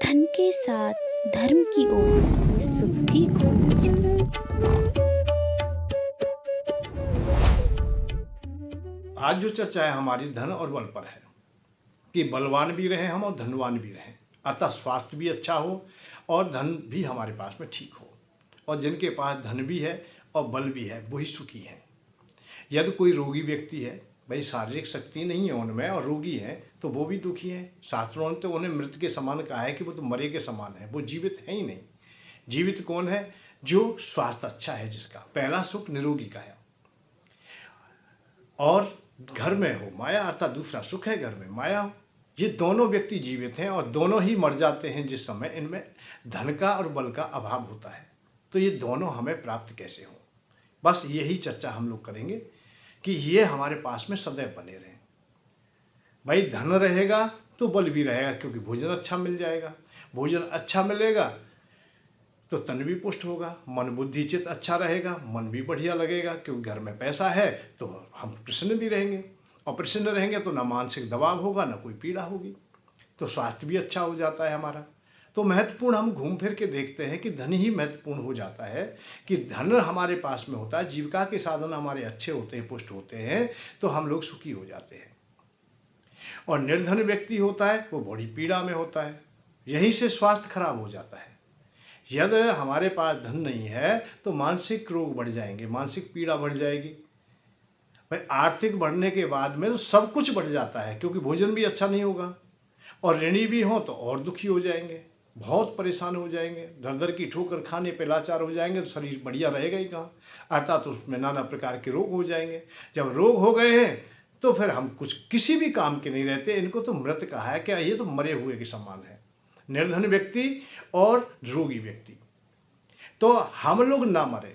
धन के साथ धर्म की ओर सुख की खोज। आज जो चर्चा है हमारी धन और बल पर है कि बलवान भी रहे हम और धनवान भी रहें, अतः स्वास्थ्य भी अच्छा हो और धन भी हमारे पास में ठीक हो। और जिनके पास धन भी है और बल भी है वही सुखी हैं। यदि कोई रोगी व्यक्ति है, भाई शारीरिक शक्ति नहीं है उनमें और रोगी है, तो वो भी दुखी है। शास्त्रों ने तो उन्हें मृत के समान कहा है कि वो तो मरे के समान है, वो जीवित है ही नहीं। जीवित कौन है? जो स्वास्थ्य अच्छा है, जिसका पहला सुख निरोगी का है और घर में हो माया, अर्थात दूसरा सुख है घर में माया हो। ये दोनों व्यक्ति जीवित हैं और दोनों ही मर जाते हैं जिस समय इनमें धन का और बल का अभाव होता है। तो ये दोनों हमें प्राप्त कैसे हो, बस यही चर्चा हम लोग करेंगे कि ये हमारे पास में सदैव बने रहें। भाई धन रहेगा तो बल भी रहेगा, क्योंकि भोजन अच्छा मिल जाएगा। भोजन अच्छा मिलेगा तो तन भी पुष्ट होगा, मन बुद्धि चित्त अच्छा रहेगा, मन भी बढ़िया लगेगा, क्योंकि घर में पैसा है तो हम प्रसन्न भी रहेंगे। और प्रसन्न रहेंगे तो ना मानसिक दबाव होगा, ना कोई पीड़ा होगी, तो स्वास्थ्य भी अच्छा हो जाता है हमारा। तो महत्वपूर्ण हम घूम फिर के देखते हैं कि धन ही महत्वपूर्ण हो जाता है, कि धन हमारे पास में होता है, जीविका के साधन हमारे अच्छे होते हैं, पुष्ट होते हैं, तो हम लोग सुखी हो जाते हैं। और निर्धन व्यक्ति होता है वो बड़ी पीड़ा में होता है, यहीं से स्वास्थ्य खराब हो जाता है। यदि हमारे पास धन नहीं है तो मानसिक रोग बढ़ जाएंगे, मानसिक पीड़ा बढ़ जाएगी। भाई आर्थिक बढ़ने के बाद में तो सब कुछ बढ़ जाता है, क्योंकि भोजन भी अच्छा नहीं होगा और ऋणी भी हो तो और दुखी हो जाएंगे, बहुत परेशान हो जाएंगे, दर दर की ठोकर खाने पे लाचार हो जाएंगे, तो शरीर बढ़िया रहेगा ही कहाँ, अर्थात तो उसमें नाना प्रकार के रोग हो जाएंगे। जब रोग हो गए हैं तो फिर हम कुछ किसी भी काम के नहीं रहते। इनको तो मृत कहा है, क्या ये तो मरे हुए के समान है, निर्धन व्यक्ति और रोगी व्यक्ति। तो हम लोग ना मरें,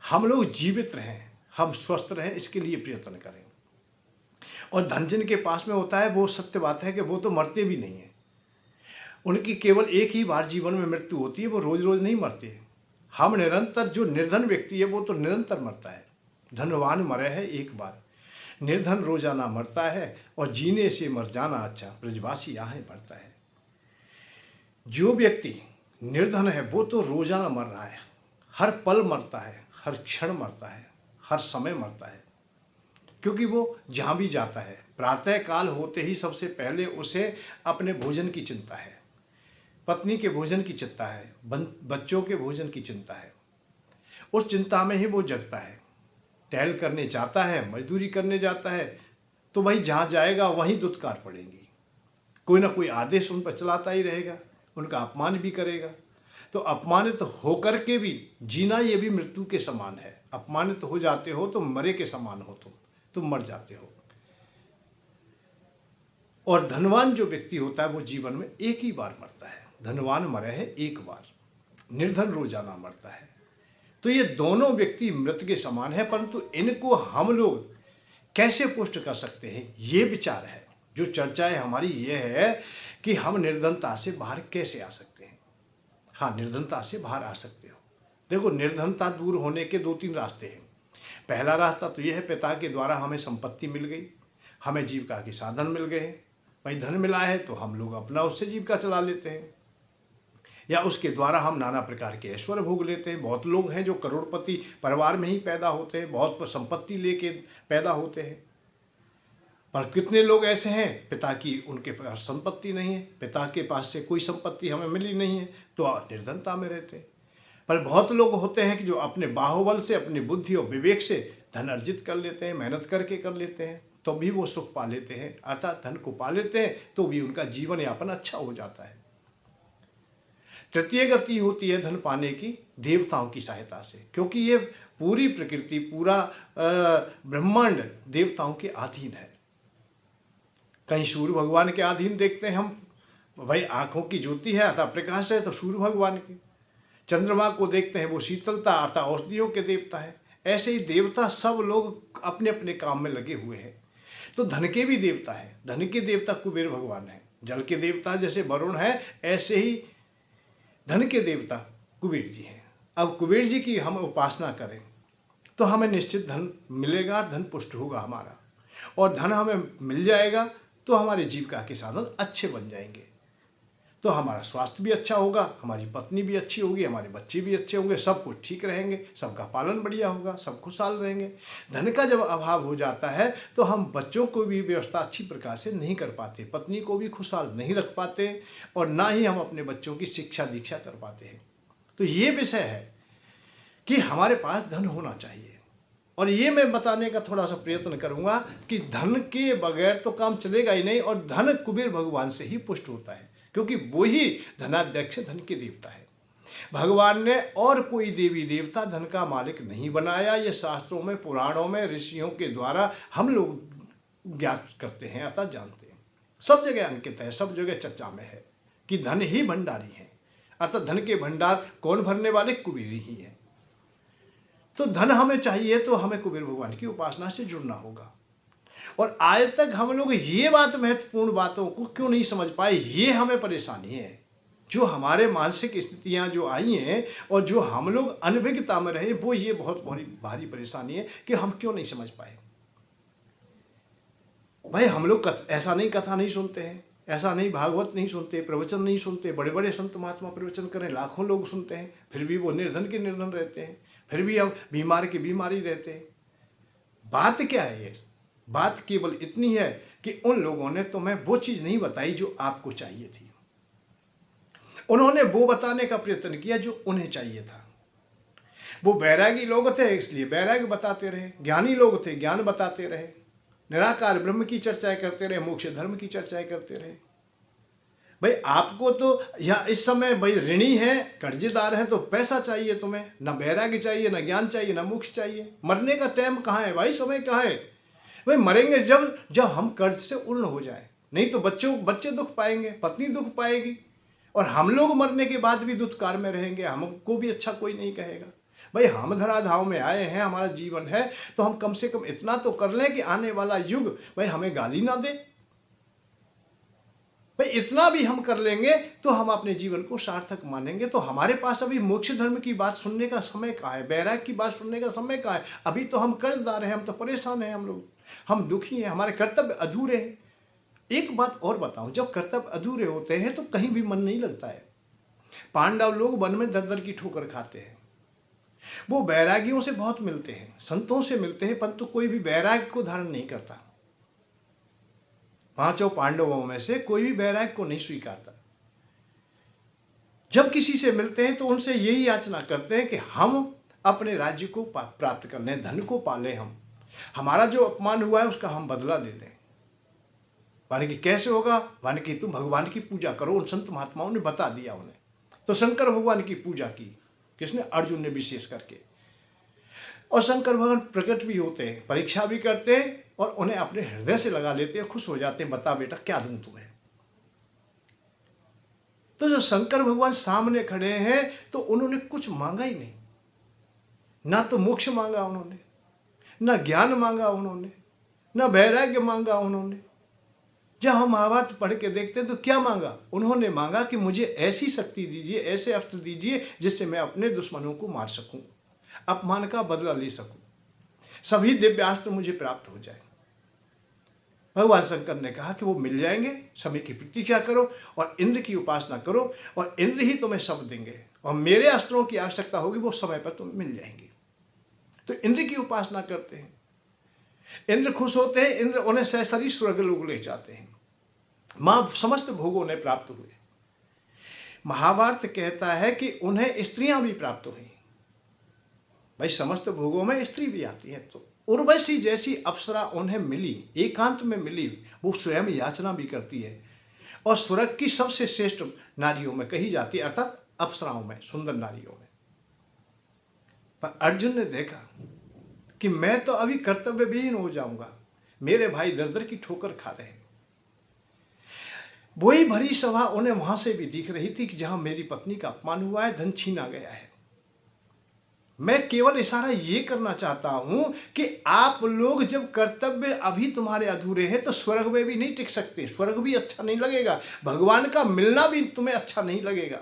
हम लोग जीवित रहें, हम स्वस्थ रहें, इसके लिए प्रयत्न करें। और धन जिन के पास में होता है वो सत्य बात है कि वो तो मरते भी नहीं है, उनकी केवल एक ही बार जीवन में मृत्यु होती है, वो रोज रोज नहीं मरते। हम निरंतर, जो निर्धन व्यक्ति है वो तो निरंतर मरता है। धनवान मरे है एक बार, निर्धन रोजाना मरता है, और जीने से मर जाना अच्छा, ब्रजवासी आहें भरता है। जो व्यक्ति निर्धन है वो तो रोजाना मर रहा है, हर पल मरता है, हर क्षण मरता है, हर समय मरता है, क्योंकि वो जहाँ भी जाता है प्रातः काल होते ही सबसे पहले उसे अपने भोजन की चिंता है, पत्नी के भोजन की चिंता है, बच्चों के भोजन की चिंता है। उस चिंता में ही वो जगता है, टहल करने जाता है, मजदूरी करने जाता है, तो भाई जहाँ जाएगा वहीं दुत्कार पड़ेंगी, कोई ना कोई आदेश उन पर चलाता ही रहेगा, उनका अपमान भी करेगा। तो अपमानित होकर के भी जीना ये भी मृत्यु के समान है। अपमानित हो जाते हो तो मरे के समान हो, तुम मर जाते हो। और धनवान जो व्यक्ति होता है वो जीवन में एक ही बार मरता है, धनवान मरे है एक बार, निर्धन रोजाना मरता है। तो ये दोनों व्यक्ति मृत के समान है, परंतु इनको हम लोग कैसे पुष्ट कर सकते हैं, ये विचार है। जो चर्चाएं हमारी ये है कि हम निर्धनता से बाहर कैसे आ सकते हैं। हाँ, निर्धनता से बाहर आ सकते हो। देखो, निर्धनता दूर होने के दो तीन रास्ते हैं। पहला रास्ता तो यह है, पिता के द्वारा हमें संपत्ति मिल गई, हमें जीविका के साधन मिल गए। भाई धन मिला है तो हम लोग अपना उससे जीविका चला लेते हैं, या उसके द्वारा हम नाना प्रकार के ऐश्वर्य भोग लेते हैं। बहुत लोग हैं जो करोड़पति परिवार में ही पैदा होते हैं, बहुत संपत्ति लेके पैदा होते हैं, पर कितने लोग ऐसे हैं पिता की उनके पास संपत्ति नहीं है, पिता के पास से कोई संपत्ति हमें मिली नहीं है, तो निर्धनता में रहते हैं। पर बहुत लोग होते हैं कि जो अपने बाहुबल से, अपनी बुद्धि और विवेक से धन अर्जित कर लेते हैं, मेहनत करके कर लेते हैं, तो भी वो सुख पा लेते हैं, अर्थात धन को पा लेते हैं, तो भी उनका जीवन यापन अच्छा हो जाता है। तृतीय गति होती है धन पाने की देवताओं की सहायता से, क्योंकि ये पूरी प्रकृति, पूरा ब्रह्मांड देवताओं के अधीन है। कहीं सूर्य भगवान के अधीन देखते हैं हम, भाई आंखों की ज्योति है अर्थात प्रकाश है तो सूर्य भगवान की। चंद्रमा को देखते हैं, वो शीतलता अर्थात औषधियों के देवता है। ऐसे ही देवता सब लोग अपने अपने काम में लगे हुए हैं। तो धन के भी देवता है, धन के देवता कुबेर भगवान है। जल के देवता जैसे वरुण है, ऐसे ही धन के देवता कुबेर जी हैं। अब कुबेर जी की हम उपासना करें तो हमें निश्चित धन मिलेगा, धन पुष्ट होगा हमारा, और धन हमें मिल जाएगा तो हमारे जीविका के साधन अच्छे बन जाएंगे। तो हमारा स्वास्थ्य भी अच्छा होगा, हमारी पत्नी भी अच्छी होगी, हमारे बच्चे भी अच्छे होंगे, सब कुछ ठीक रहेंगे, सबका पालन बढ़िया होगा, सब खुशहाल रहेंगे। धन का जब अभाव हो जाता है तो हम बच्चों को भी व्यवस्था अच्छी प्रकार से नहीं कर पाते, पत्नी को भी खुशहाल नहीं रख पाते और ना ही हम अपने बच्चों की शिक्षा दीक्षा कर पाते हैं। तो ये विषय है कि हमारे पास धन होना चाहिए और ये मैं बताने का थोड़ा सा प्रयत्न करूंगा कि धन के बगैर तो काम चलेगा ही नहीं और धन कुबेर भगवान से ही पुष्ट होता है, क्योंकि वो ही धनाध्यक्ष धन के देवता है। भगवान ने और कोई देवी देवता धन का मालिक नहीं बनाया। ये शास्त्रों में, पुराणों में, ऋषियों के द्वारा हम लोग ज्ञात करते हैं, अर्थात जानते हैं। सब जगह अंकित है, सब जगह चर्चा में है कि धन ही भंडारी है, अर्थात धन के भंडार कौन भरने वाले? कुबेर ही है। तो धन हमें चाहिए तो हमें कुबेर भगवान की उपासना से जुड़ना होगा। और आज तक हम लोग ये बात, महत्वपूर्ण बातों को क्यों नहीं समझ पाए, ये हमें परेशानी है। जो हमारे मानसिक स्थितियां जो आई हैं और जो हम लोग अनभिज्ञता में रहे, वो ये बहुत भारी परेशानी है कि हम क्यों नहीं समझ पाए। भाई हम लोग ऐसा नहीं कथा नहीं सुनते हैं, ऐसा नहीं भागवत नहीं सुनते, प्रवचन नहीं सुनते, बड़े बड़े संत महात्मा प्रवचन करें, लाखों लोग सुनते हैं, फिर भी वो निर्धन के निर्धन रहते हैं, फिर भी हम बीमार की बीमारी रहते हैं। बात क्या है? ये बात केवल इतनी है कि उन लोगों ने तुम्हें वो चीज़ नहीं बताई जो आपको चाहिए थी। उन्होंने वो बताने का प्रयत्न किया जो उन्हें चाहिए था। वो बैरागी लोग थे इसलिए बैराग बताते रहे, ज्ञानी लोग थे ज्ञान बताते रहे, निराकार ब्रह्म की चर्चाएं करते रहे, मोक्ष धर्म की चर्चाएं करते रहे। भाई आपको तो या इस समय भाई ऋणी है, कर्जेदार है, तो पैसा चाहिए तुम्हें, ना बैराग्य चाहिए, ना ज्ञान चाहिए, ना मोक्ष चाहिए। मरने का टाइम कहाँ है भाई, समय कहाँ है? भाई मरेंगे जब जब हम कर्ज से उर्ण हो जाए, नहीं तो बच्चे दुख पाएंगे, पत्नी दुख पाएगी और हम लोग मरने के बाद भी दुष्कार में रहेंगे, हमको भी अच्छा कोई नहीं कहेगा। भाई हम धराधाव में आए हैं, हमारा जीवन है, तो हम कम से कम इतना तो कर लें कि आने वाला युग भाई हमें गाली ना दे। भाई इतना भी हम कर लेंगे तो हम अपने जीवन को सार्थक मानेंगे। तो हमारे पास अभी मोक्ष धर्म की बात सुनने का समय कहाँ है, बैराग की बात सुनने का समय कहाँ है? अभी तो हम कर्जदार हैं, हम तो परेशान हैं, हम लोग, हम दुखी हैं, हमारे कर्तव्य अधूरे हैं। एक बात और बताऊं, जब कर्तव्य अधूरे होते हैं तो कहीं भी मन नहीं लगता है। पांडव लोग वन में दर दर की ठोकर खाते हैं, वो बैरागियों से बहुत मिलते हैं, संतों से मिलते हैं, परंतु कोई भी बैराग को धारण नहीं करता। पांचों पांडवों में से कोई भी बैराग को नहीं स्वीकारता। जब किसी से मिलते हैं तो उनसे यही याचना करते हैं कि हम अपने राज्य को प्राप्त कर लें, धन को पालें, हम हमारा जो अपमान हुआ है उसका हम बदला ले लें। माने कि कैसे होगा? माने कि तुम भगवान की पूजा करो। उन संत महात्माओं ने बता दिया उन्हें। तो शंकर भगवान की पूजा की, किसने? अर्जुन ने विशेष करके। और शंकर भगवान प्रकट भी होते हैं, परीक्षा भी करते हैं और उन्हें अपने हृदय से लगा लेते हैं, खुश हो जाते हैं, बता बेटा क्या दूं तुम्हें। तो जो शंकर भगवान सामने खड़े हैं तो उन्होंने कुछ मांगा ही नहीं, ना तो मोक्ष मांगा उन्होंने, ना ज्ञान मांगा उन्होंने, ना वैराग्य मांगा उन्होंने। जब हम महाभारत पढ़ के देखते हैं तो क्या मांगा? उन्होंने मांगा कि मुझे ऐसी शक्ति दीजिए, ऐसे अस्त्र दीजिए जिससे मैं अपने दुश्मनों को मार सकूं, अपमान का बदला ले सकूं, सभी दिव्यास्त्र मुझे प्राप्त हो जाए। भगवान शंकर ने कहा कि वो मिल जाएंगे, समय की प्रतीक्षा करो और इंद्र की उपासना करो और इंद्र ही तुम्हें सब देंगे और मेरे अस्त्रों की आवश्यकता होगी, वो समय पर तुम्हें मिल जाएंगे। तो इंद्र की उपासना करते हैं, इंद्र खुश होते हैं, इंद्र उन्हें सहसरी स्वर्ग लोग ले जाते हैं, मां समस्त भोगों ने प्राप्त हुए। महाभारत कहता है कि उन्हें स्त्रियां भी प्राप्त हुई। भाई समस्त भोगों में स्त्री भी आती है। तो उर्वशी जैसी अप्सरा उन्हें मिली, एकांत में मिली, वो स्वयं याचना भी करती है और स्वर्ग की सबसे श्रेष्ठ नारियों में कही जाती है, अर्थात अप्सराओं में, सुंदर नारियों में। पर अर्जुन ने देखा कि मैं तो अभी कर्तव्य विहीन हो जाऊंगा, मेरे भाई दर दर की ठोकर खा रहे हैं। वही भरी सभा उन्हें वहां से भी दिख रही थी कि जहां मेरी पत्नी का अपमान हुआ है, धन छीना गया है। मैं केवल इशारा ये करना चाहता हूं कि आप लोग जब कर्तव्य अभी तुम्हारे अधूरे हैं तो स्वर्ग में भी नहीं टिक सकते, स्वर्ग भी अच्छा नहीं लगेगा, भगवान का मिलना भी तुम्हें अच्छा नहीं लगेगा।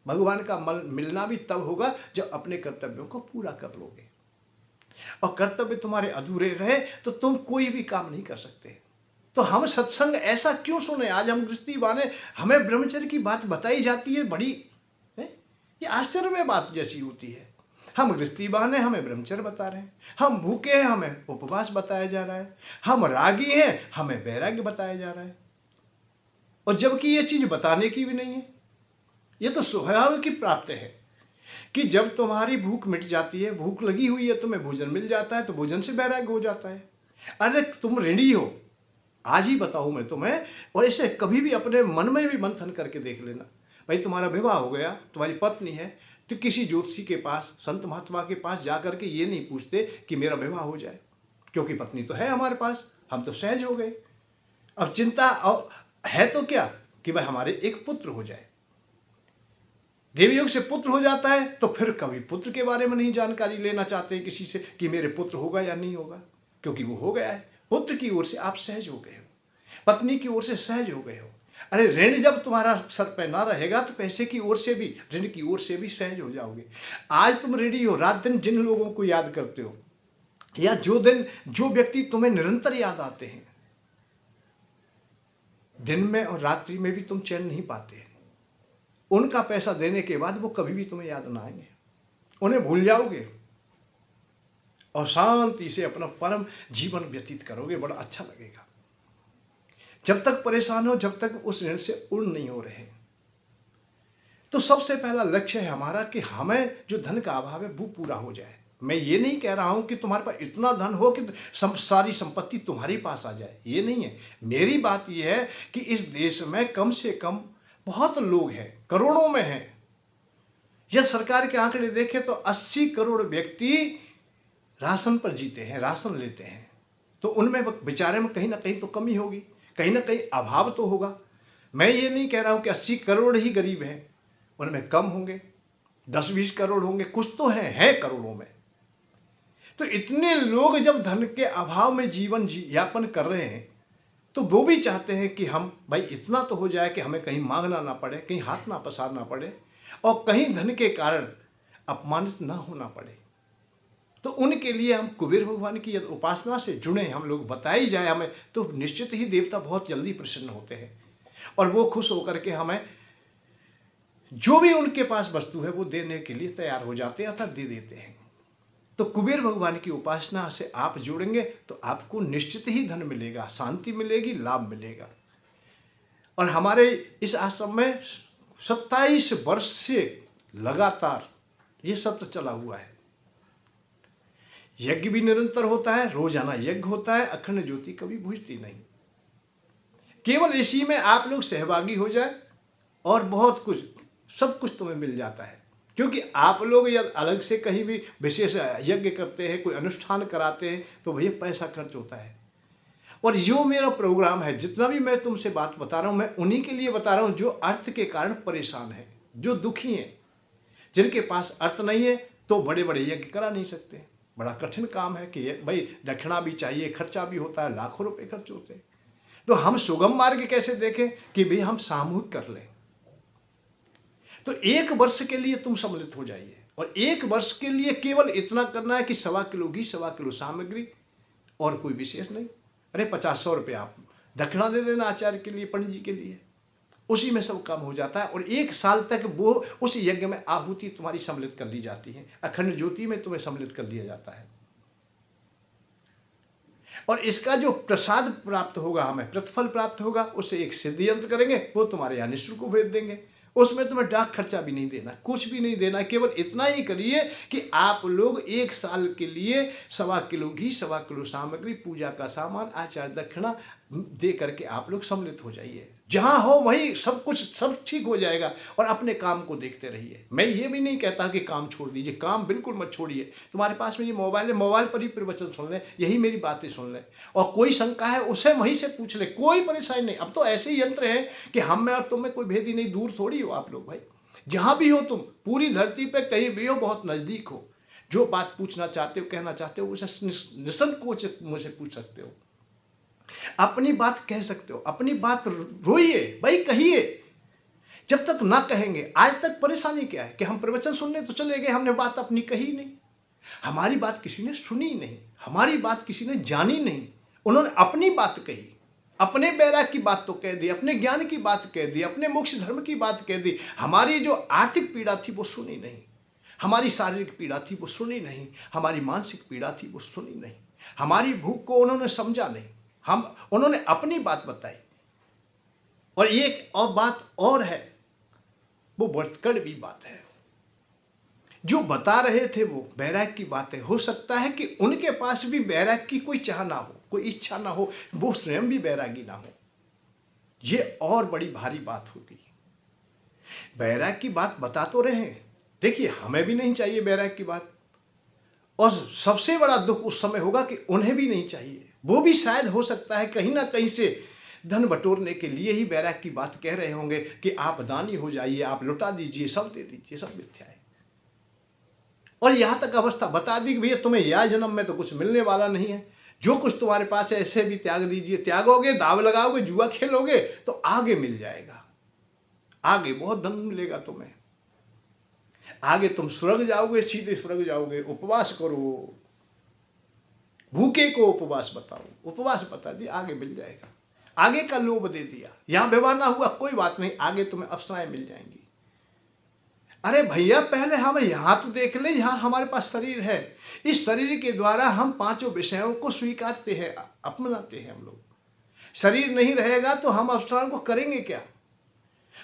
भगवान का मिलना भी तब होगा जब अपने कर्तव्यों को पूरा कर लोगे। और कर्तव्य तुम्हारे अधूरे रहे तो तुम कोई भी काम नहीं कर सकते। तो हम सत्संग ऐसा क्यों सुने? आज हम गृहस्थी बाने, हमें ब्रह्मचर्य की बात बताई जाती है, बड़ी है? ये आश्चर्य में बात जैसी होती है। हम गृहस्थी बहाने हमें ब्रह्मचर्य बता रहे हैं, हम भूखे हैं हमें उपवास बताया जा रहा है, हम रागी हैं हमें वैराग्य बताया जा रहा है, और जबकि ये चीज बताने की भी नहीं है। ये तो स्वभाव की प्राप्त है कि जब तुम्हारी भूख मिट जाती है, भूख लगी हुई है, तुम्हें भोजन मिल जाता है, तो भोजन से वैराग्य हो जाता है। अरे तुम ऋणी हो, आज ही बताऊं मैं तुम्हें, और इसे कभी भी अपने मन में भी मंथन करके देख लेना। भाई तुम्हारा विवाह हो गया, तुम्हारी पत्नी है, तो किसी ज्योतिषी के पास, संत महात्मा के पास जा करके ये नहीं पूछते कि मेरा विवाह हो जाए, क्योंकि पत्नी तो है हमारे पास, हम तो सहज हो गए। अब चिंता और है तो क्या कि भाई हमारे एक पुत्र हो जाए। देवयोग से पुत्र हो जाता है तो फिर कभी पुत्र के बारे में नहीं जानकारी लेना चाहते किसी से कि मेरे पुत्र होगा या नहीं होगा, क्योंकि वो हो गया है। पुत्र की ओर से आप सहज हो गए हो, पत्नी की ओर से सहज हो गए हो। अरे ऋण जब तुम्हारा सर पे ना रहेगा तो पैसे की ओर से भी, ऋण की ओर से भी सहज हो जाओगे। आज तुम ऋणी हो, रात दिन जिन लोगों को याद करते हो, या जो व्यक्ति तुम्हें निरंतर याद आते हैं, दिन में और रात्रि में भी तुम चैन नहीं पाते, उनका पैसा देने के बाद वो कभी भी तुम्हें याद ना आएंगे, उन्हें भूल जाओगे और शांति से अपना परम जीवन व्यतीत करोगे, बड़ा अच्छा लगेगा। जब तक परेशान हो, जब तक उस ऋण से उड़ नहीं हो रहे, तो सबसे पहला लक्ष्य है हमारा कि हमें जो धन का अभाव है वो पूरा हो जाए। मैं ये नहीं कह रहा हूं कि तुम्हारे पास इतना धन हो कि सारी संपत्ति तुम्हारे पास आ जाए, ये नहीं है। मेरी बात यह है कि इस देश में कम से कम बहुत लोग हैं, करोड़ों में हैं। यह सरकार के आंकड़े देखें तो 80 करोड़ व्यक्ति राशन पर जीते हैं, राशन लेते हैं। तो उनमें बेचारे में कहीं ना कहीं तो कमी होगी, कहीं ना कहीं अभाव तो होगा। मैं ये नहीं कह रहा हूं कि 80 करोड़ ही गरीब हैं, उनमें कम होंगे, 10-20 करोड़ होंगे, कुछ तो हैं करोड़ों में। तो इतने लोग जब धन के अभाव में जीवन यापन कर रहे हैं, तो वो भी चाहते हैं कि हम भाई इतना तो हो जाए कि हमें कहीं मांगना ना पड़े, कहीं हाथ ना पसारना पड़े, और कहीं धन के कारण अपमानित ना होना पड़े। तो उनके लिए हम कुबेर भगवान की यदि उपासना से जुड़े, हम लोग बताई जाए हमें, तो निश्चित ही देवता बहुत जल्दी प्रसन्न होते हैं और वो खुश होकर के हमें जो भी उनके पास वस्तु है वो देने के लिए तैयार हो जाते हैं, अर्थात दे देते हैं। तो कुबेर भगवान की उपासना से आप जुड़ेंगे तो आपको निश्चित ही धन मिलेगा, शांति मिलेगी, लाभ मिलेगा। और हमारे इस आश्रम में 27 वर्ष से लगातार ये सत्र चला हुआ है। यज्ञ भी निरंतर होता है, रोजाना यज्ञ होता है, अखंड ज्योति कभी बुझती नहीं। केवल इसी में आप लोग सहभागी हो जाए और बहुत कुछ, सब कुछ तुम्हें मिल जाता है। क्योंकि आप लोग यदि अलग से कहीं भी विशेष यज्ञ करते हैं, कोई अनुष्ठान कराते हैं, तो भैया पैसा खर्च होता है। और जो मेरा प्रोग्राम है, जितना भी मैं तुमसे बात बता रहा हूँ, मैं उन्हीं के लिए बता रहा हूँ जो अर्थ के कारण परेशान है, जो दुखी हैं, जिनके पास अर्थ नहीं है, तो बड़े बड़े यज्ञ करा नहीं सकते। बड़ा कठिन काम है कि भाई दक्षिणा भी चाहिए, खर्चा भी होता है, लाखों रुपए खर्च होते हैं। तो हम सुगम मार्ग कैसे देखें कि भाई हम सामूहिक कर लें। तो 1 वर्ष के लिए तुम सम्मिलित हो जाइए, और 1 वर्ष के लिए केवल इतना करना है कि 1.25 किलो घी, 1.25 किलो सामग्री, और कोई विशेष नहीं। अरे 50-100 रुपये आप दक्षिणा दे देना आचार्य के लिए, पंडित जी के लिए, उसी में सब काम हो जाता है। और 1 साल तक वो उस यज्ञ में आहुति तुम्हारी सम्मिलित कर ली जाती है, अखंड ज्योति में तुम्हें सम्मिलित कर लिया जाता है। और इसका जो प्रसाद प्राप्त होगा, हमें प्रतिफल प्राप्त होगा, उससे एक सिद्ध यंत्र करेंगे, वो तुम्हारे यहाँ निःशुल्क को भेज देंगे। उसमें तुम्हें डाक खर्चा भी नहीं देना, कुछ भी नहीं देना, केवल इतना ही करिए कि आप लोग 1 साल के लिए 1.25 किलो घी, 1.25 किलो सामग्री, पूजा का सामान, आचार दक्षिणा दे करके आप लोग सम्मिलित हो जाइए। जहाँ हो वहीं सब कुछ, सब ठीक हो जाएगा, और अपने काम को देखते रहिए। मैं ये भी नहीं कहता कि काम छोड़ दीजिए, काम बिल्कुल मत छोड़िए। तुम्हारे पास में ये मोबाइल है, मोबाइल पर ही प्रवचन सुन लें, यही मेरी बातें सुन लें, और कोई शंका है उसे वहीं से पूछ ले, कोई परेशानी नहीं। अब तो ऐसे ही यंत्र है कि हम में और तुम में कोई भेदी नहीं, दूर थोड़ी हो आप लोग भाई। जहाँ भी हो तुम, पूरी धरती पर कहीं भी हो, बहुत नज़दीक हो, जो बात पूछना चाहते हो, कहना चाहते हो, उसे निसंकोच मुझे पूछ सकते हो, अपनी बात कह सकते हो, अपनी बात रोइए भाई, कहिए। जब तक ना कहेंगे, आज तक परेशानी क्या है कि हम प्रवचन सुनने तो चले गए, हमने बात अपनी कही नहीं, हमारी बात किसी ने सुनी नहीं, हमारी बात किसी ने जानी नहीं, उन्होंने अपनी बात कही। अपने बैराग की बात तो कह दी, अपने ज्ञान की बात कह दी, अपने मोक्ष धर्म की बात कह दी। हमारी जो आर्थिक पीड़ा थी वो सुनी नहीं, हमारी शारीरिक पीड़ा थी वो सुनी नहीं, हमारी मानसिक पीड़ा थी वो सुनी नहीं, हमारी भूख को उन्होंने समझा नहीं। उन्होंने अपनी बात बताई। और एक और बात और है, वो बहुत कड़वी बात है। जो बता रहे थे वो बैराग की बातें, हो सकता है कि उनके पास भी बैराग की कोई चाह ना हो, कोई इच्छा ना हो, वो स्वयं भी बैरागी ना हो। ये और बड़ी भारी बात होगी। बैराग की बात बता तो रहे हैं, देखिए हमें भी नहीं चाहिए बैराग की बात, और सबसे बड़ा दुख उस समय होगा कि उन्हें भी नहीं चाहिए। वो भी शायद हो सकता है कहीं ना कहीं से धन बटोरने के लिए ही बैराग की बात कह रहे होंगे कि आप दानी हो जाइए, आप लुटा दीजिए, सब दे दीजिए, सब मिथ्या है। और यहाँ तक अवस्था बता दी कि भैया तुम्हें यह जन्म में तो कुछ मिलने वाला नहीं है, जो कुछ तुम्हारे पास है ऐसे भी त्याग दीजिए, त्यागोगे, दाव लगाओगे, जुआ खेलोगे तो आगे मिल जाएगा, आगे बहुत धन मिलेगा तुम्हें, आगे तुम स्वर्ग जाओगे, सीधे स्वर्ग जाओगे, उपवास करो, भूखे को उपवास बताओ, उपवास बता दिया, आगे मिल जाएगा। आगे का लोभ दे दिया, यहां व्यवहार ना हुआ कोई बात नहीं, आगे तुम्हें अप्सराएं मिल जाएंगी। अरे भैया पहले हम यहां तो देख ले, यहां हमारे पास शरीर है, इस शरीर के द्वारा हम पांचों विषयों को स्वीकारते हैं, अपनाते हैं हम लोग। शरीर नहीं रहेगा तो हम अप्सराओं को करेंगे क्या,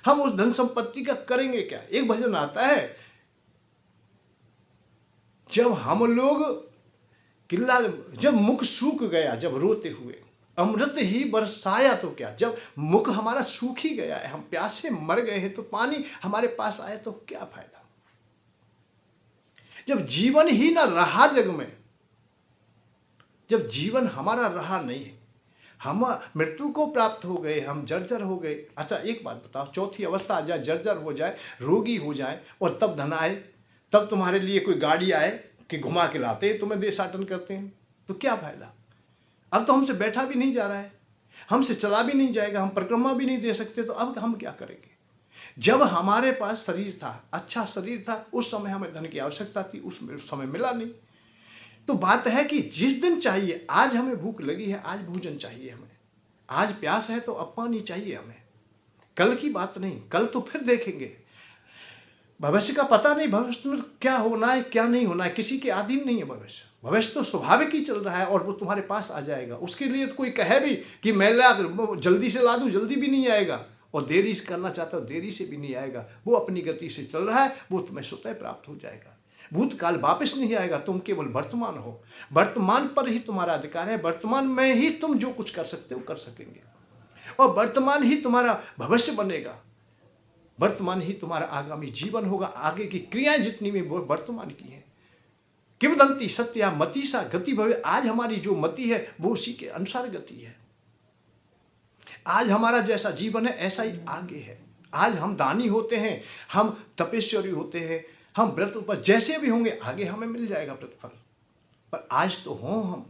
हम उस धन संपत्ति का करेंगे क्या। एक भजन आता है, जब हम लोग किल्ला, जब मुख सूख गया, जब रोते हुए अमृत ही बरसाया तो क्या, जब मुख हमारा सूख ही गया है, हम प्यासे मर गए हैं, तो पानी हमारे पास आए तो क्या फायदा। जब जीवन ही ना रहा जग में, जब जीवन हमारा रहा नहीं है, हम मृत्यु को प्राप्त हो गए, हम जर्जर हो गए। अच्छा एक बात बताओ, चौथी अवस्था आ जाए, जर्जर हो जाए, रोगी हो जाए, और तब धन आए, तब तुम्हारे लिए कोई गाड़ी आए कि घुमा के लाते तुम्हें, देशाटन करते हैं, तो क्या फायदा। अब तो हमसे बैठा भी नहीं जा रहा है, हमसे चला भी नहीं जाएगा, हम परिक्रमा भी नहीं दे सकते, तो अब हम क्या करेंगे। जब हमारे पास शरीर था, अच्छा शरीर था, उस समय हमें धन की आवश्यकता थी, उस समय मिला नहीं। तो बात है कि जिस दिन चाहिए, आज हमें भूख लगी है, आज भोजन चाहिए हमें, आज प्यास है तो अब पानी चाहिए हमें, कल की बात नहीं, कल तो फिर देखेंगे। भविष्य का पता नहीं, भविष्य में क्या होना है क्या नहीं होना है, किसी के अधीन नहीं है भविष्य। भविष्य तो स्वाभाविक ही चल रहा है और वो तुम्हारे पास आ जाएगा। उसके लिए तो कोई कहे भी कि मैं जल्दी से ला दूं, जल्दी भी नहीं आएगा, और देरी से करना चाहता हूं, देरी से भी नहीं आएगा। वो अपनी गति से चल रहा है, वो तुम्हें स्वतः प्राप्त हो जाएगा। भूतकाल वापस नहीं आएगा, तुम केवल वर्तमान हो, वर्तमान पर ही तुम्हारा अधिकार है, वर्तमान में ही तुम जो कुछ कर सकते हो कर सकेंगे, और वर्तमान ही तुम्हारा भविष्य बनेगा, वर्तमान ही तुम्हारा आगामी जीवन होगा। आगे की क्रियाएं जितनी भी वो वर्तमान की हैं। किंवदंती सत्या मतीसा गति भवे, आज हमारी जो मति है वो उसी के अनुसार गति है। आज हमारा जैसा जीवन है ऐसा ही आगे है। आज हम दानी होते हैं, हम तपेश्वरी होते हैं, हम व्रत पर जैसे भी होंगे, आगे हमें मिल जाएगा प्रतिफल। पर आज तो हों हम,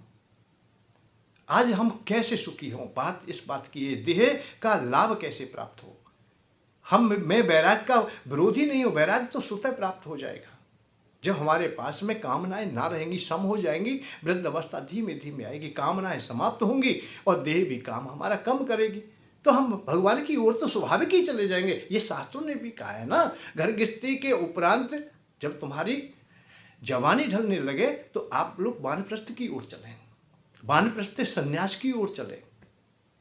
आज हम कैसे सुखी हों, बात इस बात की है, देह का लाभ कैसे प्राप्त हो। मैं बैराग का विरोधी नहीं हूं, बैराग तो स्वतः प्राप्त हो जाएगा जब हमारे पास में कामनाएं ना रहेंगी, सम हो जाएंगी, वृद्ध अवस्था धीमे धीमे आएगी, कामनाएं समाप्त होंगी और देह भी काम हमारा कम करेगी, तो हम भगवान की ओर तो स्वाभाविक ही चले जाएंगे। ये शास्त्रों ने भी कहा है ना, घर गृहस्थी के उपरांत जब तुम्हारी जवानी ढलने लगे तो आप लोग वानप्रस्थ की ओर चलें, वानप्रस्थ संन्यास की ओर चले,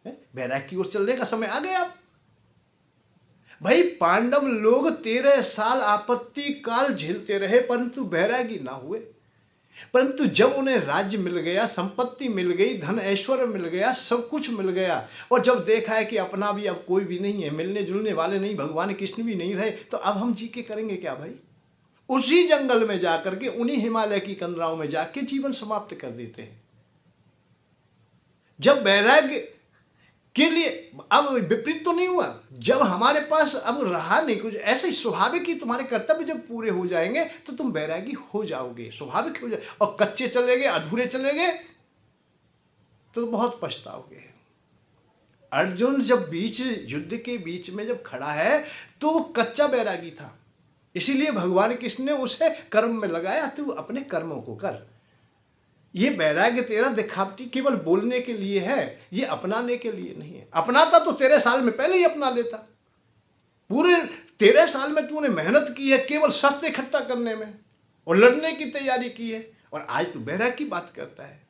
बैराग की ओर चलने का समय आ गया। भाई पांडव लोग 13 साल आपत्ति काल झेलते रहे परंतु बैरागी ना हुए। परंतु जब उन्हें राज्य मिल गया, संपत्ति मिल गई, धन ऐश्वर्य मिल गया, सब कुछ मिल गया, और जब देखा है कि अपना भी अब कोई भी नहीं है, मिलने जुलने वाले नहीं, भगवान कृष्ण भी नहीं रहे, तो अब हम जी के करेंगे क्या भाई। उसी जंगल में जाकर के, उन्हीं हिमालय की कंदराओं में जाके जीवन समाप्त कर देते हैं। जब वैराग्य के लिए अब विपरीत तो नहीं हुआ, जब हमारे पास अब रहा नहीं कुछ, ऐसे ही स्वाभाविक ही तुम्हारे कर्तव्य जब पूरे हो जाएंगे तो तुम बैरागी हो जाओगे, स्वाभाविक हो जाए। और कच्चे चले गए, अधूरे चले गए तो बहुत पछताओगे। अर्जुन जब बीच युद्ध के बीच में जब खड़ा है तो वो कच्चा बैरागी था, इसीलिए भगवान कृष्ण ने उसे कर्म में लगाया, तू अपने कर्मों को कर, ये वैराग्य तेरा दिखावटी केवल बोलने के लिए है, ये अपनाने के लिए नहीं है। अपनाता तो 13 साल में पहले ही अपना लेता। पूरे 13 साल में तूने मेहनत की है केवल शस्त्र इकट्ठा करने में और लड़ने की तैयारी की है, और आज तू वैराग्य की बात करता है।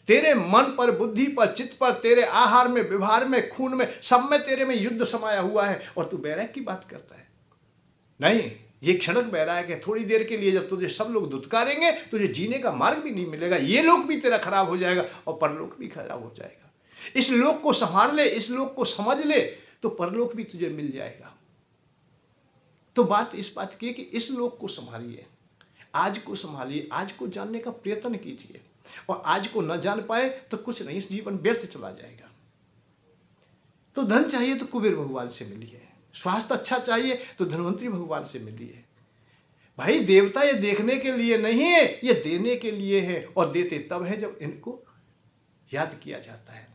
तेरे मन पर, बुद्धि पर, चित्त पर, तेरे आहार में, व्यवहार में, खून में, सब में तेरे में युद्ध समाया हुआ है, और तू वैराग्य की बात करता है। नहीं, ये क्षणिक वैराग्य है, थोड़ी देर के लिए। जब तुझे सब लोग धुतकारेंगे, तुझे जीने का मार्ग भी नहीं मिलेगा, ये लोक भी तेरा खराब हो जाएगा और परलोक भी खराब हो जाएगा। इस लोक को संभाल ले, इस लोक को समझ ले, तो परलोक भी तुझे मिल जाएगा। तो बात इस बात की है कि इस लोक को संभालिए, आज को संभालिए, आज को जानने का प्रयत्न कीजिए, और आज को न जान पाए तो कुछ नहीं, इस जीवन व्यर्थ चला जाएगा। तो धन चाहिए तो कुबेर भगवान से मिलिए, स्वास्थ्य अच्छा चाहिए तो धन्वंतरी भगवान से मिलिए। भाई देवता ये देखने के लिए नहीं है, ये देने के लिए है, और देते तब है जब इनको याद किया जाता है।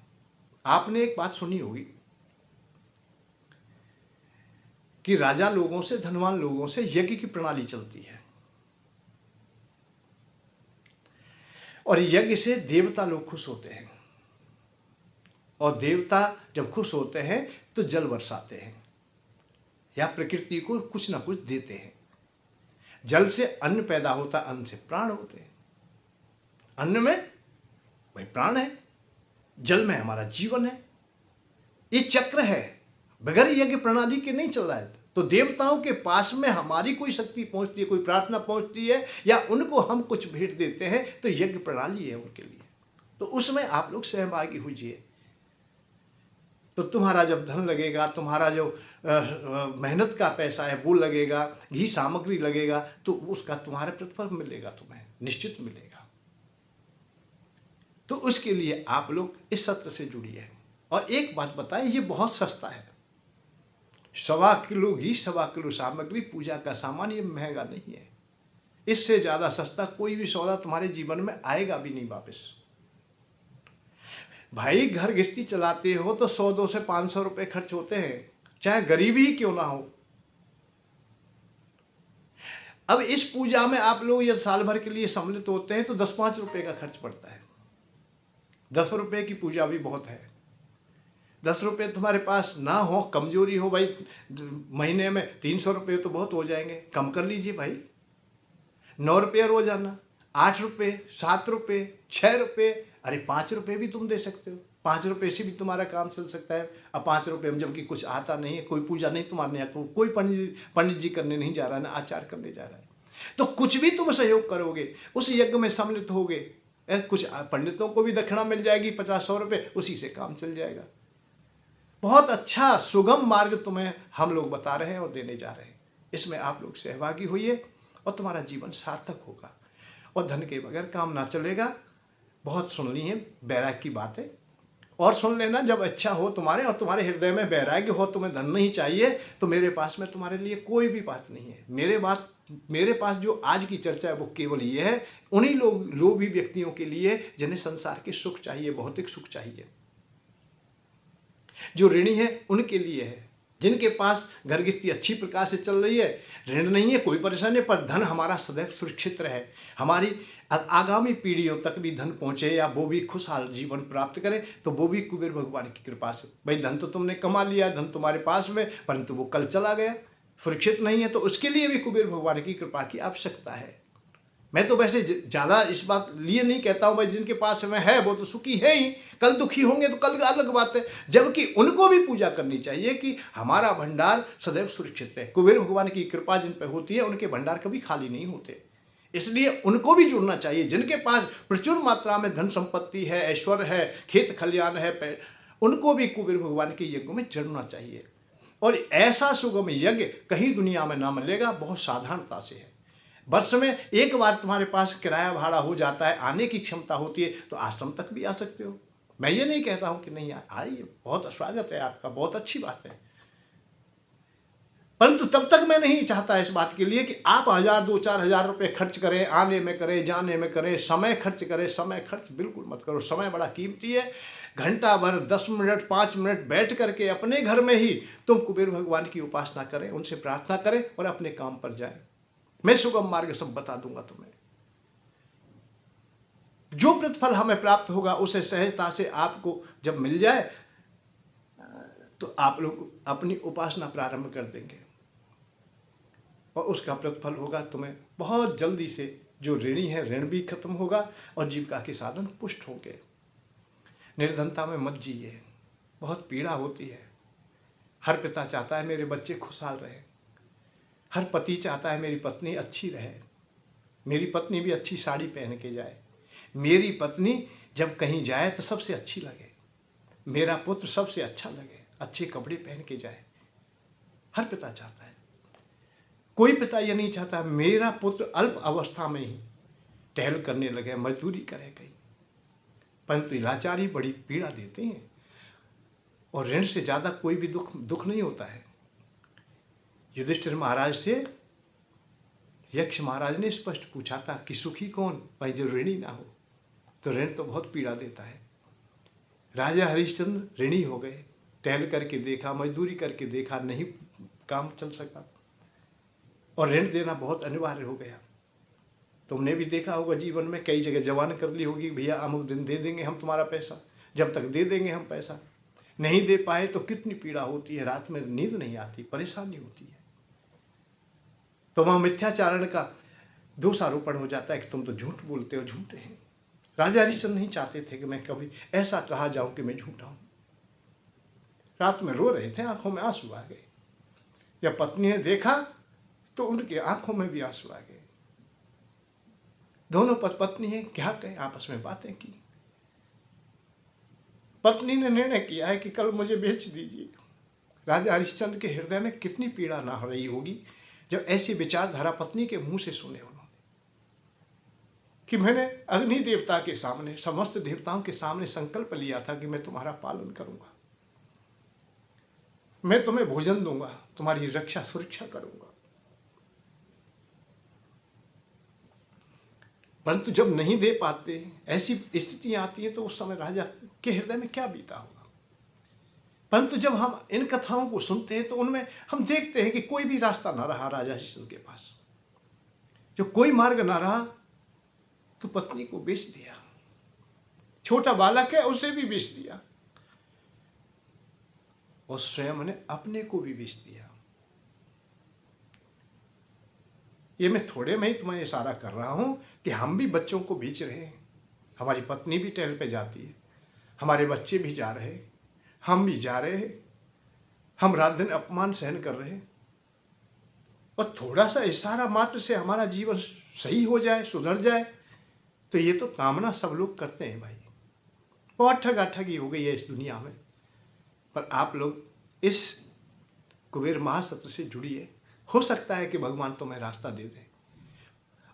आपने एक बात सुनी होगी कि राजा लोगों से, धनवान लोगों से यज्ञ की प्रणाली चलती है, और यज्ञ से देवता लोग खुश होते हैं, और देवता जब खुश होते हैं तो जल बरसाते हैं या प्रकृति को कुछ ना कुछ देते हैं। जल से अन्न पैदा होता, अन्न से प्राण होते हैं। अन्न में भाई प्राण है, जल में हमारा जीवन है। ये चक्र है, बगैर यज्ञ प्रणाली के नहीं चल रहा है। तो देवताओं के पास में हमारी कोई शक्ति पहुंचती है, कोई प्रार्थना पहुंचती है, या उनको हम कुछ भेंट देते हैं, तो यज्ञ प्रणाली है उनके लिए। तो उसमें आप लोग सहभागी होइए। तो तुम्हारा जब धन लगेगा, तुम्हारा जो मेहनत का पैसा है वो लगेगा, घी सामग्री लगेगा, तो उसका तुम्हारा प्रतिफल मिलेगा, तुम्हें निश्चित मिलेगा। तो उसके लिए आप लोग इस सत्र से जुड़िए। और एक बात बताएं, ये बहुत सस्ता है। 1.25 किलो घी, 1.25 किलो सामग्री, पूजा का सामान, ये महंगा नहीं है। इससे ज़्यादा सस्ता कोई भी सौदा तुम्हारे जीवन में आएगा भी नहीं वापस। भाई घर गृहस्थी चलाते हो तो 100-200 से 500 रुपये खर्च होते हैं, चाहे गरीबी ही क्यों ना हो। अब इस पूजा में आप लोग ये साल भर के लिए सम्मिलित होते हैं तो 10-5 रुपये का खर्च पड़ता है। 10 रुपये की पूजा भी बहुत है। 10 रुपये तुम्हारे पास ना हो, कमजोरी हो भाई, महीने में 300 रुपये तो बहुत हो जाएंगे, कम कर लीजिए भाई। 9 रुपये रोजाना, 8 रुपये, 7 रुपये, 6 रुपये, अरे 5 रुपये भी तुम दे सकते हो। 5 रुपये से भी तुम्हारा काम चल सकता है। अब 5 रुपये में जबकि कुछ आता नहीं है, कोई पूजा नहीं तुम्हारे यहाँ, कोई पंडित जी करने नहीं जा रहा है, ना आचार करने जा रहा है, तो कुछ भी तुम सहयोग करोगे, उस यज्ञ में सम्मिलित होगे, कुछ पंडितों को भी दक्षिणा मिल जाएगी 50-100 रुपये, उसी से काम चल जाएगा। बहुत अच्छा सुगम मार्ग तुम्हें हम लोग बता रहे हैं और देने जा रहे हैं। इसमें आप लोग सहभागी होइए और तुम्हारा जीवन सार्थक होगा, और धन के बगैर काम ना चलेगा। बहुत सुन ली है वैराग्य की बातें, और सुन लेना जब अच्छा हो तुम्हारे, और तुम्हारे हृदय में वैराग्य हो, तुम्हें धन नहीं चाहिए, तो मेरे पास में तुम्हारे लिए कोई भी बात नहीं है। मेरे पास जो आज की चर्चा है वो केवल ये है, उन्हीं लोभी व्यक्तियों के लिए जिन्हें संसार के सुख चाहिए, भौतिक सुख चाहिए। जो ऋणी है उनके लिए है, जिनके पास घर गृहस्थी अच्छी प्रकार से चल रही है, ऋण नहीं है, कोई परेशानी, पर धन हमारा सदैव सुरक्षित रहे, हमारी आगामी पीढ़ियों तक भी धन पहुंचे, या वो भी खुशहाल जीवन प्राप्त करें, तो वो भी कुबेर भगवान की कृपा से। भाई धन तो तुमने कमा लिया, धन तुम्हारे पास में, परंतु वो कल चला गया, सुरक्षित नहीं है, तो उसके लिए भी कुबेर भगवान की कृपा की आवश्यकता है। मैं तो वैसे ज़्यादा इस बात लिए नहीं कहता हूँ, भाई जिनके पास में है वो तो सुखी है ही, कल दुखी होंगे तो कल अलग बात है। जबकि उनको भी पूजा करनी चाहिए कि हमारा भंडार सदैव सुरक्षित रहे। कुबेर भगवान की कृपा जिन पर होती है उनके भंडार कभी खाली नहीं होते, इसलिए उनको भी जुड़ना चाहिए। जिनके पास प्रचुर मात्रा में धन संपत्ति है, ऐश्वर्य है, खेत खलियान है, उनको भी कुबेर भगवान के यज्ञ में जुड़ना चाहिए। और ऐसा सुगम यज्ञ कहीं दुनिया में ना मिलेगा, बहुत साधारणता से है। वर्ष में एक बार तुम्हारे पास किराया भाड़ा हो जाता है, आने की क्षमता होती है, तो आश्रम तक भी आ सकते हो। मैं ये नहीं कहता हूँ कि नहीं आइए, बहुत स्वागत है आपका, बहुत अच्छी बात है, परंतु तब तक मैं नहीं चाहता इस बात के लिए कि आप 1000, 2-4 हजार रुपये खर्च करें, आने में करें, जाने में करें, समय खर्च करें। समय खर्च बिल्कुल मत करो, समय बड़ा कीमती है। घंटा भर, 10 मिनट, 5 मिनट बैठ करके अपने घर में ही तुम कुबेर भगवान की उपासना करें, उनसे प्रार्थना करें और अपने काम पर जाएं। मैं सुगम मार्ग सब बता दूंगा तुम्हें। जो प्रतिफल हमें प्राप्त होगा उसे सहजता से आपको जब मिल जाए तो आप लोग अपनी उपासना प्रारंभ कर देंगे और उसका प्रतिफल होगा तुम्हें बहुत जल्दी से। जो ऋणी है ऋण भी खत्म होगा और जीविका के साधन पुष्ट होंगे। निर्धनता में मत जिए, बहुत पीड़ा होती है। हर पिता चाहता है मेरे बच्चे खुशहाल रहे, हर पति चाहता है मेरी पत्नी अच्छी रहे, मेरी पत्नी भी अच्छी साड़ी पहन के जाए, मेरी पत्नी जब कहीं जाए तो सबसे अच्छी लगे, मेरा पुत्र सबसे अच्छा लगे, अच्छे कपड़े पहन के जाए। हर पिता चाहता है। कोई पिता यह नहीं चाहता मेरा पुत्र अल्प अवस्था में ही टहल करने लगे, मजदूरी करे कहीं। परंतु लाचारी बड़ी पीड़ा देते हैं और ऋण से ज़्यादा कोई भी दुख नहीं होता है। युधिष्ठिर महाराज से यक्ष महाराज ने स्पष्ट पूछा था कि सुखी कौन, भाई जो ऋणी ना हो। तो ऋण तो बहुत पीड़ा देता है। राजा हरिश्चंद्र ऋणी हो गए, टहल करके देखा, मजदूरी करके देखा, नहीं काम चल सका और ऋण देना बहुत अनिवार्य हो गया। तुमने भी देखा होगा जीवन में कई जगह जवान कर ली होगी, भैया अमुक दिन दे देंगे हम तुम्हारा पैसा, जब तक दे देंगे हम पैसा, नहीं दे पाए तो कितनी पीड़ा होती है, रात में नींद नहीं आती, परेशानी होती है। तो वहाँ मिथ्याचारण का दोषारोपण हो जाता है कि तुम तो झूठ बोलते हो, झूठे हैं। राजा हरिश्चंद्र नहीं चाहते थे कि मैं कभी ऐसा कहा जाऊं कि मैं झूठा हूं। रात में रो रहे थे, आंखों में आंसू आ गए। जब पत्नी ने देखा तो उनके आंखों में भी आंसू आ गए। दोनों पत्नी हैं क्या कहें, आपस में बातें की। पत्नी ने निर्णय किया है कि कल मुझे बेच दीजिए। राजा हरिश्चंद्र के हृदय में कितनी पीड़ा ना हो रही होगी जब ऐसी विचारधारा पत्नी के मुंह से सुने उन्होंने कि मैंने अग्नि देवता के सामने, समस्त देवताओं के सामने संकल्प लिया था कि मैं तुम्हारा पालन करूंगा, मैं तुम्हें भोजन दूंगा, तुम्हारी रक्षा सुरक्षा करूंगा। परंतु जब नहीं दे पाते, ऐसी स्थितियां आती है तो उस समय राजा के हृदय में क्या बीता होगा। परंतु जब हम इन कथाओं को सुनते हैं तो उनमें हम देखते हैं कि कोई भी रास्ता ना रहा राजा हरिश्चंद्र के पास। जब कोई मार्ग ना रहा तो पत्नी को बेच दिया, छोटा बालक है उसे भी बेच दिया और स्वयं ने अपने को भी बेच दिया। ये मैं थोड़े में ही तुम्हें इशारा कर रहा हूं कि हम भी बच्चों को बेच रहे हैं। हमारी पत्नी भी टहल पे जाती है, हमारे बच्चे भी जा रहे हैं, हम भी जा रहे हैं, हम रात दिन अपमान सहन कर रहे हैं और थोड़ा सा इशारा मात्र से हमारा जीवन सही हो जाए, सुधर जाए, तो ये तो कामना सब लोग करते हैं भाई। बहुत ठगाठगी हो गई है इस दुनिया में। पर आप लोग इस कुबेर महासत्र से जुड़िए, हो सकता है कि भगवान तुम्हें रास्ता दे दे।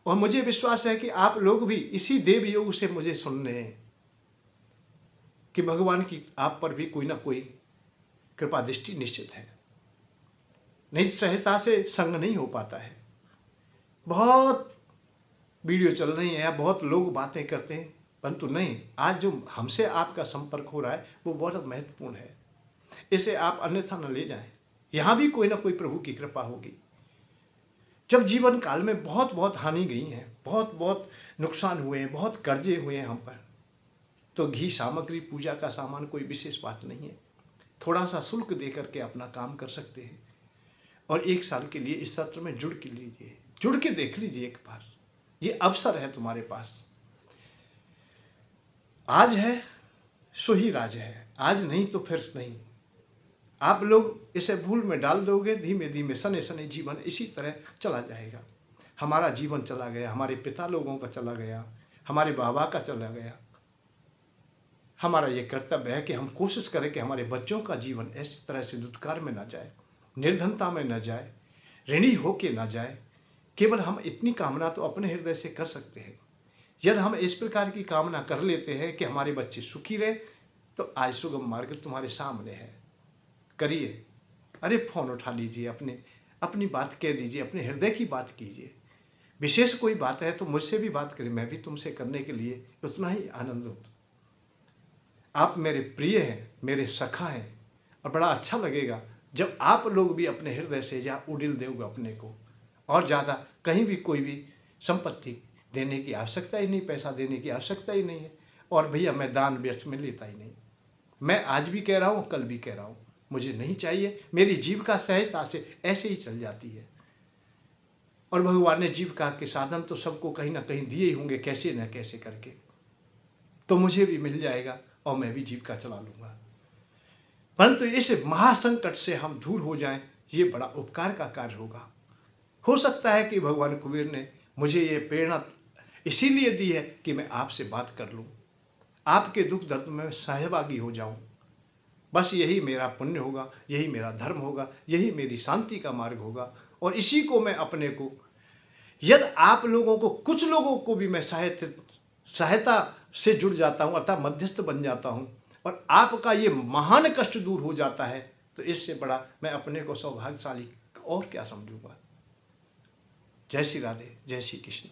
और मुझे विश्वास है कि आप लोग भी इसी देव योग से मुझे सुन रहे हैं कि भगवान की आप पर भी कोई ना कोई कृपा दृष्टि निश्चित है। नहीं सहजता से संग नहीं हो पाता है। बहुत वीडियो चल रही है, बहुत लोग बातें करते हैं, परंतु नहीं, आज जो हमसे आपका संपर्क हो रहा है वो बहुत महत्वपूर्ण है। इसे आप अन्यथा न ले जाएं। यहाँ भी कोई ना कोई प्रभु की कृपा होगी। जब जीवन काल में बहुत बहुत हानि गई है, बहुत बहुत नुकसान हुए हैं, बहुत कर्जे हुए हैं हम पर, तो घी सामग्री पूजा का सामान कोई विशेष बात नहीं है। थोड़ा सा शुल्क दे करके अपना काम कर सकते हैं और 1 साल के लिए इस सत्र में जुड़ के लीजिए, जुड़ के देख लीजिए एक बार। ये अवसर है तुम्हारे पास। आज है सो ही राज है, आज नहीं तो फिर नहीं। आप लोग इसे भूल में डाल दोगे, धीमे धीमे सने सने जीवन इसी तरह चला जाएगा। हमारा जीवन चला गया, हमारे पिता लोगों का चला गया, हमारे बाबा का चला गया। हमारा ये कर्तव्य है कि हम कोशिश करें कि हमारे बच्चों का जीवन इस तरह से दुष्कार में ना जाए, निर्धनता में न जाए, ऋणी होके ना जाए। केवल हम इतनी कामना तो अपने हृदय से कर सकते हैं। यदि हम इस प्रकार की कामना कर लेते हैं कि हमारे बच्चे सुखी रहे, तो आज सुगम मार्ग तुम्हारे सामने है, करिए। अरे फ़ोन उठा लीजिए, अपनी बात कह दीजिए, अपने हृदय की बात कीजिए। विशेष कोई बात है तो मुझसे भी बात करें, मैं भी तुमसे करने के लिए उतना ही आनंद हूँ। आप मेरे प्रिय हैं, मेरे सखा हैं और बड़ा अच्छा लगेगा जब आप लोग भी अपने हृदय से या उड़िल दोगे अपने को। और ज़्यादा कहीं भी कोई भी संपत्ति देने की आवश्यकता ही नहीं, पैसा देने की आवश्यकता ही नहीं है। और भैया मैं दान व्यर्थ में लेता ही नहीं। मैं आज भी कह रहा हूँ, कल भी कह रहा हूँ, मुझे नहीं चाहिए। मेरी जीविका सहजता से ऐसे ही चल जाती है। और भगवान ने जीविका के साधन तो सबको कहीं ना कहीं दिए ही होंगे, कैसे न कैसे करके, तो मुझे भी मिल जाएगा और मैं भी जीविका चला लूँगा। परंतु इस महासंकट से हम दूर हो जाएं, ये बड़ा उपकार का कार्य होगा। हो सकता है कि भगवान कुबेर ने मुझे ये प्रेरणा इसीलिए दी है कि मैं आपसे बात कर लूँ, आपके दुख दर्द में सहभागी हो जाऊँ। बस यही मेरा पुण्य होगा, यही मेरा धर्म होगा, यही मेरी शांति का मार्ग होगा। और इसी को मैं अपने को, यदि आप लोगों को, कुछ लोगों को भी मैं सहायता से जुड़ जाता हूँ, अर्थात मध्यस्थ बन जाता हूँ, और आपका ये महान कष्ट दूर हो जाता है, तो इससे बड़ा मैं अपने को सौभाग्यशाली और क्या समझूंगा। जय श्री राधे, जय श्री कृष्ण।